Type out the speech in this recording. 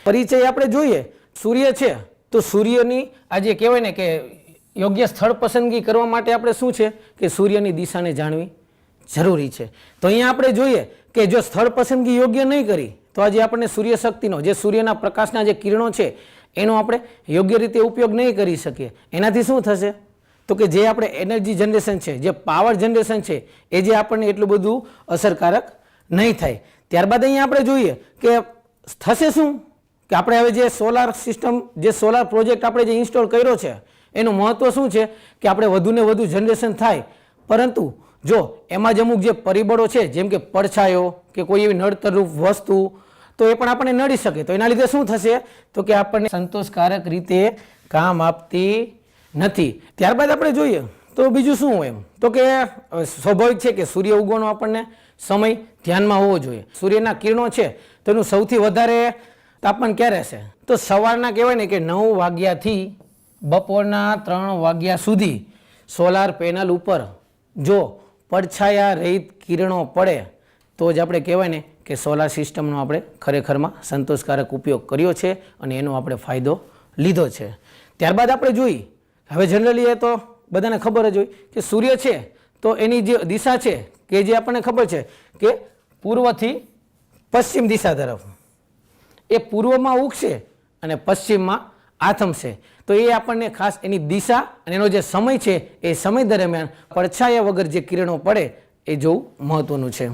પરિચય આપણે જોઈએ, સૂર્ય છે તો સૂર્યની આજે કહેવાય ને કે યોગ્ય સ્થળ પસંદગી કરવા માટે આપણે શું છે કે સૂર્યની દિશાને જાણવી જરૂરી છે. તો અહીંયા આપણે જોઈએ કે જો સ્થળ પસંદગી યોગ્ય નહીં કરી તો આજે આપણને સૂર્ય શક્તિનો જે સૂર્યના પ્રકાશના જે કિરણો છે એનો આપણે યોગ્ય રીતે ઉપયોગ નહીં કરી શકીએ. એનાથી શું થશે તો કે જે આપણે એનર્જી જનરેશન છે, જે પાવર જનરેશન છે એ જે આપણને એટલું બધું અસરકારક નહીં થાય. ત્યારબાદ અહીંયા આપણે જોઈએ કે થશે શું કે આપણે હવે જે સોલાર સિસ્ટમ, જે સોલાર પ્રોજેક્ટ આપણે જે ઇન્સ્ટોલ કર્યો છે એનું મહત્વ શું છે કે આપણે વધુને વધુ જનરેશન થાય, પરંતુ જો એમાં જ અમુક જે પરિબળો છે જેમ કે પડછાયો કે કોઈ એવી નડતરરૂપ વસ્તુ તો એ પણ આપણને નડી શકે. તો એના લીધે શું થશે તો કે આપણને સંતોષકારક રીતે કામ આપતી નથી. ત્યારબાદ આપણે જોઈએ તો બીજું શું હોય એમ તો કે સ્વાભાવિક છે કે સૂર્ય ઉગવાનો આપણને સમય ધ્યાનમાં હોવો જોઈએ. સૂર્યના કિરણો છે તો એનું સૌથી વધારે તાપમાન ક્યારે છે તો સવારના કહેવાય ને કે 9 વાગ્યાથી બપોરના 3 વાગ્યા સુધી સોલાર પેનલ ઉપર જો પડછાયા રહિત કિરણો પડે તો જ આપણે કહેવાય ને કે સોલાર સિસ્ટમનો આપણે ખરેખરમાં સંતોષકારક ઉપયોગ કર્યો છે અને એનો આપણે ફાયદો લીધો છે. ત્યારબાદ આપણે જોઈએ હવે જનરલી એ તો બધાને ખબર જ હોય કે સૂર્ય છે તો એની જે દિશા છે કે જે આપણને ખબર છે કે પૂર્વથી પશ્ચિમ દિશા તરફ એ પૂર્વમાં ઉગશે અને પશ્ચિમમાં આથમશે. તો એ આપણને ખાસ એની દિશા અને એનો જે સમય છે એ સમય દરમિયાન પડછાયા વગર જે કિરણો પડે એ જોવું મહત્વનું છે.